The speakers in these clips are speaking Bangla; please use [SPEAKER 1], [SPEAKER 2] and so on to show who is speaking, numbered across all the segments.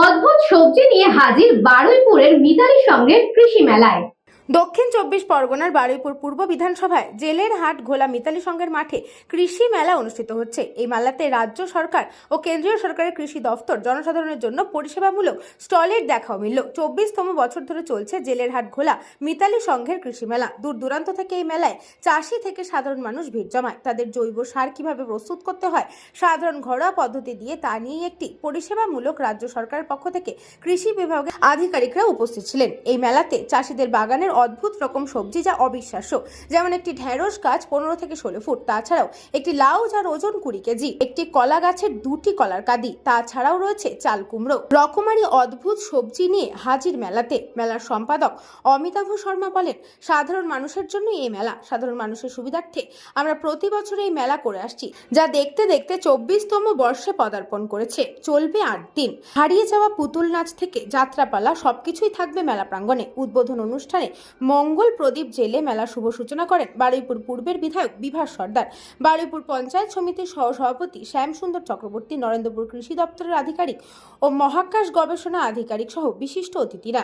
[SPEAKER 1] অদ্ভুত সবজি নিয়ে হাজির বারুইপুরের মিতালি সঙ্গের কৃষি মেলায়।
[SPEAKER 2] দক্ষিণ 24 পরগনার বারুইপুর পূর্ব বিধানসভায় জেলের হাট ঘোলা মিতালি সংঘের মাঠে কৃষি মেলা অনুষ্ঠিত হচ্ছে। এই মেলাতে রাজ্য সরকার ও কেন্দ্রীয় সরকারের কৃষি দফতর জনসাধারণের জন্য পরিষেবামূলক স্টলের দেখাও মিলল। 24তম বছর ধরে চলছে জেলের হাট ঘোলা মিতালি সংঘের কৃষি মেলা। দূর দূরান্ত থেকে এই মেলায় চাষি থেকে সাধারণ মানুষ ভিড় জমায়। তাদের জৈব সার কিভাবে প্রস্তুত করতে হয়, সাধারণ ঘরোয়া পদ্ধতি দিয়ে তা নিয়ে একটি পরিষেবামূলক রাজ্য সরকারের পক্ষ থেকে কৃষি বিভাগের আধিকারিকরা উপস্থিত ছিলেন। এই মেলাতে চাষিদের বাগানের অদ্ভুত রকম সবজি যা অবিশ্বাস্য, যেমন একটি ঢেঁড়স গাছ 15 থেকে 16 ফুট, তাছাড়াও একটি লাউ যার ওজন 20 কেজি, একটি কলা গাছের 2টি কলার কাঁদি, তাছাড়াও রয়েছে চাল কুমড়ো। রকমারি অদ্ভুত সবজি নিয়ে হাজির মেলাতে। মেলার সম্পাদক অমিতাভ শর্মা বলেন, সাধারণ মানুষের জন্য এই মেলা, সাধারণ মানুষের সুবিধার্থে আমরা প্রতি বছর এই মেলা করে আসছি, যা দেখতে দেখতে 24তম বর্ষে পদার্পণ করেছে। চলবে 8 দিন। হারিয়ে যাওয়া পুতুল নাচ থেকে যাত্রাপালা সবকিছুই থাকবে মেলা প্রাঙ্গণে। উদ্বোধন অনুষ্ঠানে মঙ্গল প্রদীপ জেলে মেলার শুভ সূচনা করেন বারুইপুর পূর্বের বিধায়ক বিভাস সর্দার, বারুইপুর পঞ্চায়েত সমিতির সহসভাপতি শ্যাম সুন্দর চক্রবর্তী, নরেন্দ্রপুর কৃষি দপ্তরের আধিকারিক ও মহাকাশ গবেষণা আধিকারিক সহ বিশিষ্ট অতিথিরা।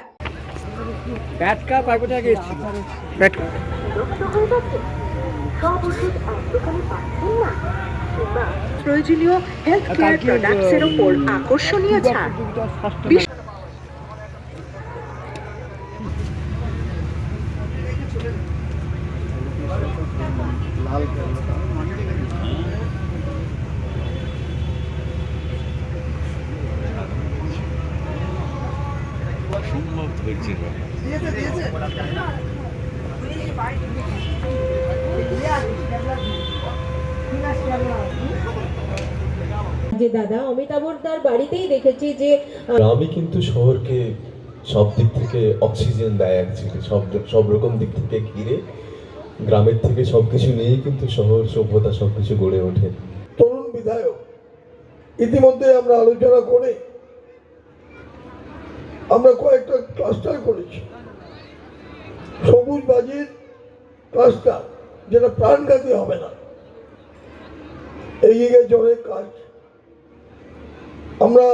[SPEAKER 3] প্রয়োজনীয় হেলথ কেয়ার প্রোডাক্টসের উপর আকর্ষণীয় ছাড়।
[SPEAKER 4] সম্ভব হয়েছে
[SPEAKER 5] যে দাদা অমিতাভর বাড়িতেই দেখেছি যে
[SPEAKER 6] গ্রামই কিন্তু শহরকে সব দিক থেকে অক্সিজেন দেয়। অ্যাকচুয়ালি সব রকম দিক থেকে ঘিরে গ্রামের থেকে সবকিছু নিয়েই কিন্তু শহর সভ্যতা সবকিছু গড়ে ওঠে।
[SPEAKER 7] তরুণ বিধায়ক ইতিমধ্যে আমরা আলোচনা করে আমরা কয়েকটা ক্লাস্টার করেছি। সবুজ বাজির ক্লাস্টার, যেটা প্রাণঘাতী হবে না, এগিয়ে গেছে অনেক কাজ। আমরা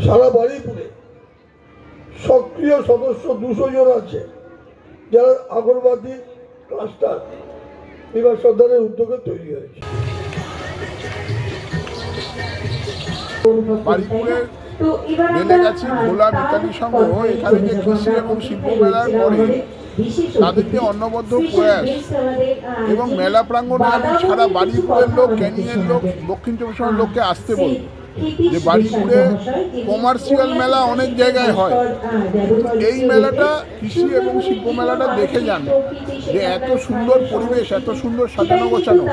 [SPEAKER 7] সারা বারুইপুরে সক্রিয় সদস্য 200 জন আছে, যারা আগরবাতি ক্লাস্টার বিভাগ সরকারের উদ্যোগে তৈরি হয়েছে।
[SPEAKER 8] বারুইপুরের বেলেগাছি ঘোলা মিতালি সংঘ এখানে যে কৃষি এবং শিল্প মেলার পরে তাদের যে অন্নবদ্ধ প্রয়াস এবং মেলা প্রাঙ্গণে আমি সারা বারুইপুরের লোক, ক্যানিংয়ের লোক, দক্ষিণ 24 পরগনার লোককে আসতে বলব যে বারুইপুরে কমার্শিয়াল মেলা অনেক জায়গায় হয়, এই মেলাটা কৃষি এবং শিল্প মেলাটা দেখে যান যে এত সুন্দর পরিবেশ, এত সুন্দর সাজানো গোছানো,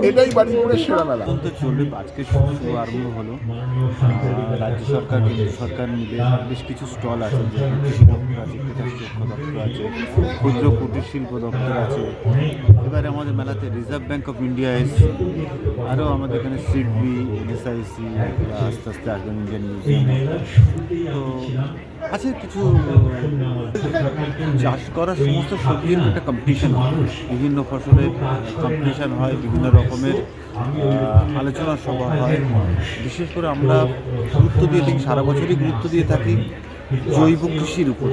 [SPEAKER 8] এটাই বারুইপুরের সেরা মেলা।
[SPEAKER 4] চলবে। আজকে শুভ আরম্ভ হলো। রাজ্য সরকার, কেন্দ্র সরকার মিলে বেশ কিছু স্টল আছে, কৃষি দপ্তর আছে, কৃষি দপ্তর আছে, ক্ষুদ্র কুটির শিল্প দপ্তর আছে। এবারে আমাদের মেলাতে রিজার্ভ ব্যাঙ্ক অফ ইন্ডিয়া এসছে, আরও আমাদের এখানে সিডবি, এনএসআইসি, আস্তে আস্তে আসবেন ইন্ডিয়ান মিউজিয়াম। তো আছে কিছু চাষ করা সমস্ত সবজির একটা কম্পিটিশন হয়, বিভিন্ন ফসলের কম্পিটিশান হয়, বিভিন্ন রকমের আলোচনা সভা হয়। বিশেষ করে আমরা গুরুত্ব দিয়ে থাকি, সারা বছরই গুরুত্ব দিয়ে থাকি জৈব কৃষির উপর,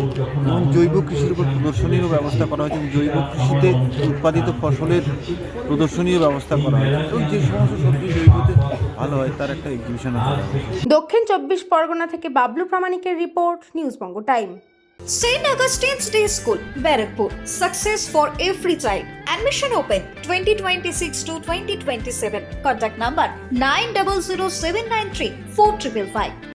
[SPEAKER 4] এবং জৈব কৃষির উপর প্রদর্শনীরও ব্যবস্থা করা হয়েছে। জৈব কৃষিতে উৎপাদিত ফসলের প্রদর্শনীয় ব্যবস্থা করা হয়েছে, এবং যে সমস্ত সবজি জৈবতে ভালো হয় তার একটা এক্সিবিশনও করা হয়েছে।
[SPEAKER 2] দক্ষিণ 24 পরগনা থেকে Bablu প্রামাণিকের report, news Banga time.
[SPEAKER 9] St. Augustine's Day School, Barakpur. Success for every child. Admission open 2026 to 2027. Contact number 900793 4555.